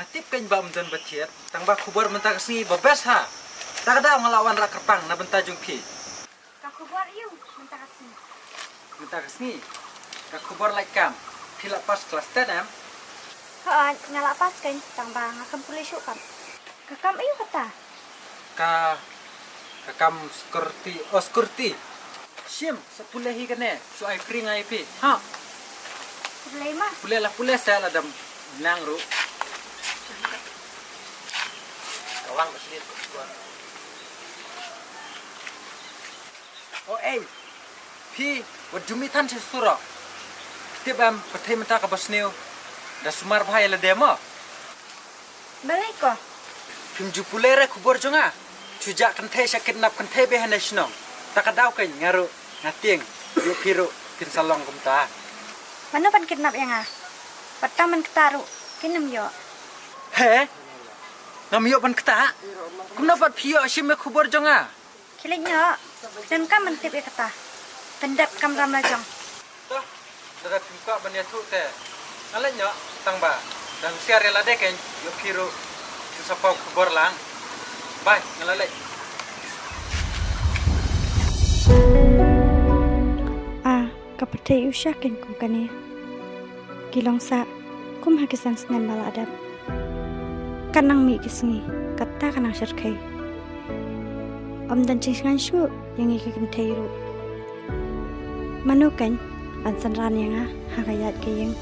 Natip kan ba mden batiet, tang ba kubar mentak sini babes ha. Tak ada ngelawan rak kerpang na benta jungki. Ka kubar iu mentak sini. Mentak sini. Ka kubar like kam. Pila pas kelas 10 am. Ha ngala pas kan tang ba ngakam pulis kam. Kakam iu kata. Ka kam skurti. Sim sepuluh hi kene. So ai kring ai pi. Ha. Pulai mah. Pulai saya ada nang ru. Kawang keselit. Oh pi wad jumitan se sura. Tibam pathai mata ka basneu. Da sumar bhai la demo. Balai ko. Kim jupulere kubur jonga. Chujak kan thai sakit nap kan thai behana snong. Takadaw kan ngaru ngating yu piru kin salong kumta. Mano pan kidnap yang ah? Pataman ketaru, kinam yo. He? Ngamiyo pan kata? Kum dapat piyo asyim me kubur jonga. Kiling yo. Dan kam mentip ya kata. Pendap kam ram lajong. Toh, dapat buka banya tu te. Ngalah nyo tangba. Dan siar la deken yu piru kin sapau kubur lang. Bye, ngalalai. Kapatay usyakin kum kani. Kilong sa kum hakisan senen maladap. Kanang mi kisni kata kanang syarkai. Dan cingsan syu yang ikikin tayru. Manukan ansan ran yang hakayat kayeng.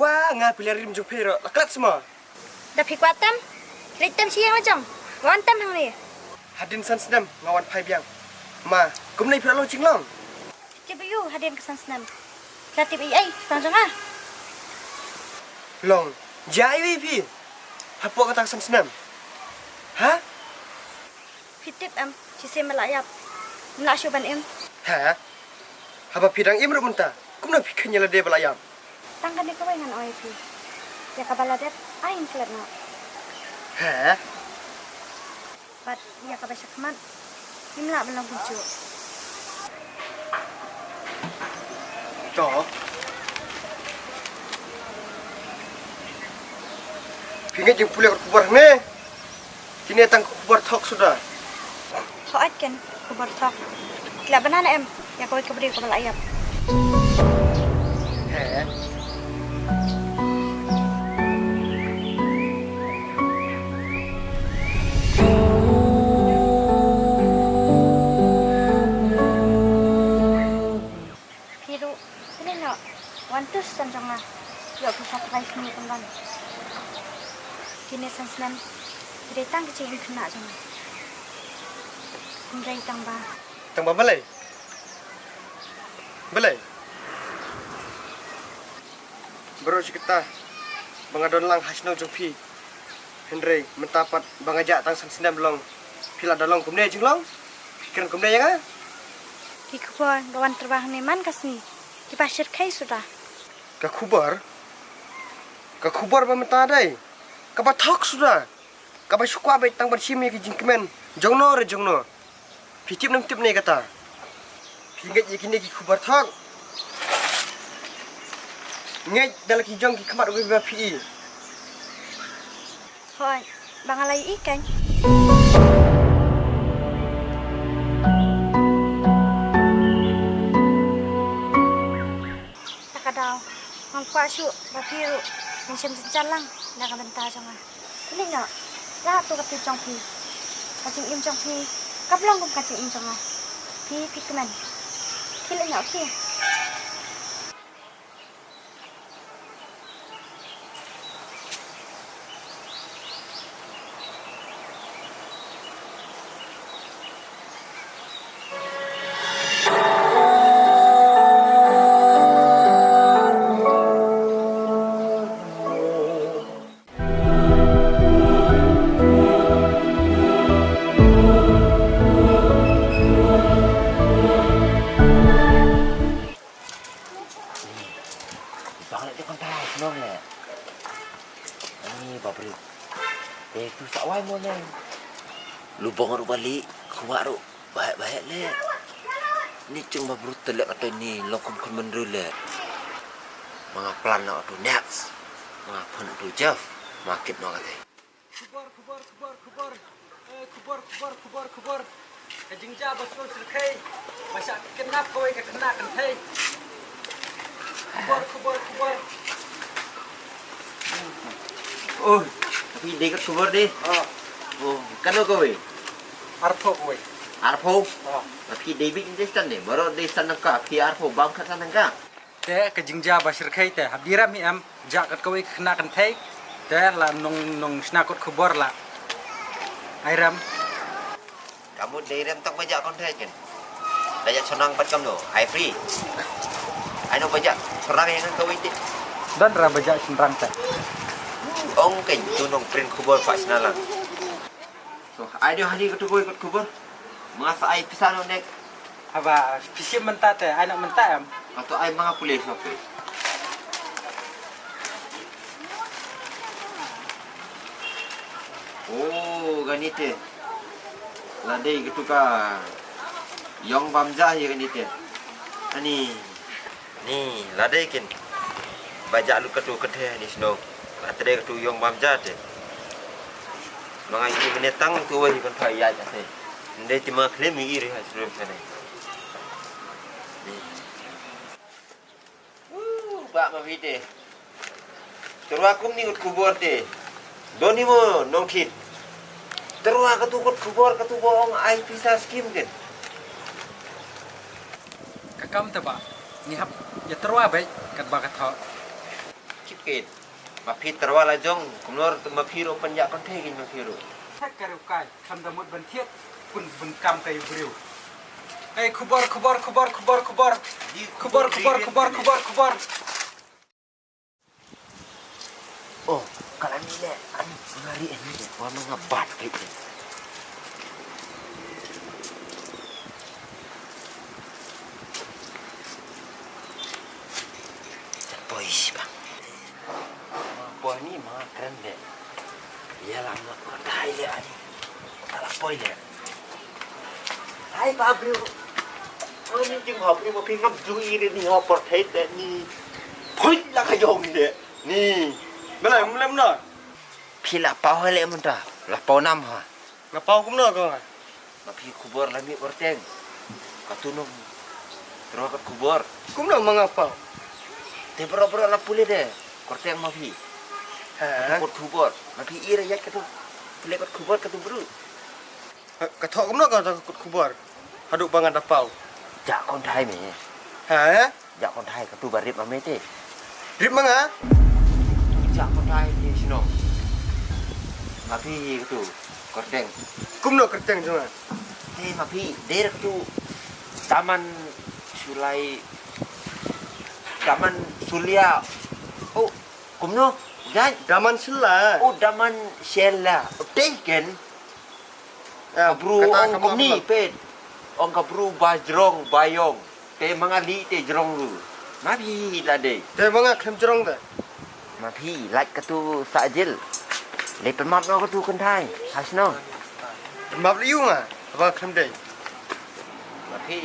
Wah, ngapil rim jo pero laklat semua. Dapi kuatam, ritam siang lajong. Wantam hang ni. Hadin san senam ngawan pai biang. Ma, kum nei pira lo jinglong. Cibayu hadian kesan senam. Latip ai panjang ah. Long, jai pi. Hapo kata san senam. Ha? Fitip am, cise melayap. Melasyoban em. Ha? Haba pidang imru munta. Kum na pikanya la de balayam. Tangkan ni kawai ngan OIP. Ya kabaladet aing kelet na. Ha? Bat ya kabasya kemat. Imla belang kuncu. To. Pingat yang pulik kubar ne. Kini tang kubar tok sudah. Hoat kan kubar tok. Kila banana em. Ya kawai kabri kabalayap. Ha? Piru, sini no. Wantus sanjang ah. Ya pusat rai sini teman. Kini sansenan. Jadi tang kecil kena jangan. Kumrai tang ba. Tang ba balai? Balai? Baru kita bangadon lang hasno jopi. Henry mentapat bangajak tang san sendam long. Pila dalong kumne jinglong. Pikiran kumne ya kan? Di kubur gawan terbang ni man kasni. Di pasir kai sudah. Ka kubar ba menta dai. Ka ba thok sudah. Ka ba sukwa ba tang bar simi ki jingkemen. Jongno re jongno. Pitip nam tip ne kata. Pingat yakini ki kubar thok. Ngay dalam kijang ki kamat ubi pi. Hoi, bangalay ikan. Takadaw, mangkwasyo, bapiru, mensyam sencalang, nakabenta jangan. Ini no, lahat tu kapit jang pi. Kacing im jang pi, kablong kum kacing im jang ah. Pi keman. Kila no ki. babri. Tu sawai mo nang. Lubang ru balik, kuat ru. Baik-baik le. Ni cung babru telek kata ni lokum kun menru le. Mga plan nak tu next. Mga pun tu Jeff. Market nak kata. Kubur. Kajingja basul serkai. Masak kenap kau ke kena kan thay. Kubur. Oh, tapi dia kat kubur dia. Oh, kan kau weh? Arpo kau. Arpo? Tapi David Indestan ni, baru Indestan nak pi Arpo bang kat sana kan? Te kajingja basir kai te habira mi am jakat kau ke kena kan thay. Te la nong snakot kubur la. Airam. Kamu dari tak bajak kontak kan? Bajak senang pat kamu, I free. I know bajak serang yang kau itu. Dan ra baja senrang te. Ong kan tu nong print kubur pak senalang. So, I do hari ketu ikut kubur. Mengasa I pisan nek Aba pisim menta te anak menta am. atau I mga polis apa? Oh, ganite. Ladai gitu ka. Yang bamja ya ganite. Ani. Ni, ladai kin. Bajak lu ketu keteh ni snow. Ladai ketu yang bamja te. Mga ini menetang tu wah kan payah jate. Ndai cuma klaim iri hasil sana. Ni. Pak mavite. Terwakum ni kubur te. Doni mo nongkit. Terus ketukut kubur bohong ai pisah skim kan. Kakam te ba. Ni hap ya terwa baik kat bakat ha. Kipit. Mapi terwala jong kumnor mapiro penjak konte gin mapiro. Tak karu kai kam damut ban thiet pun bun kam kai briu. Hey kubur. Kubur. Oh, kalau ni le ani ngari ni le wa mengabat kait ni. Boys bang. Boy ni mah keren deh. Ya lama kau dah le ani. Kalau boy le. Hai Pak Bro. Oh ni jeng hop ni mau pingam jui ni hop portrait ni. Poi lah kayong ni. Ni. Belum dah. Pila pau hele mentah. Lah pau nam ha. Ngapau kum nak kau? Tapi kubur lami korteng. Katunum. Terus kat kubur. Kum nak mengapau? Te bro lah pulih deh. Korteng mafi. Kat kubur. Mafi ira ya katu. Pulih kat kubur katu bro. Katok kum nak kau kubur? Haduk bangan dapau. Jak kon thai me. Ha? Jak kon thai katu barip ame te. Drip manga? Jak kon thai ni sino. Mafi katu. Korteng. Kum nak kerteng cuma. Hei mafi, der katu. Taman Sulai. Taman Sulia. Oh, kumno. Jai. Daman sila. Oh, Daman Shella. Teh kan? Kabru ong kumni pet. Ong kabru bajrong bayong. Te mangali te jrong lu. Mapi lade. Dia manga klem jerong dah. Mapi lat katu sajil. Le pemap no katu kentai. Hasno. Map liu ngah. Apa klem deh? Mapi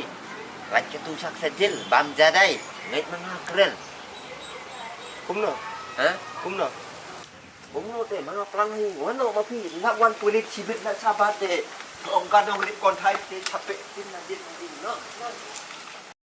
lat katu sak sajil bam jadai. Ngai manga keren. Kum nak? Ha? Kum nak? Bungno te manga plang hi. Wano mapi lak wan pulit sibit nak sabat te. Ong kadang lip kon thai te capek tin na din no.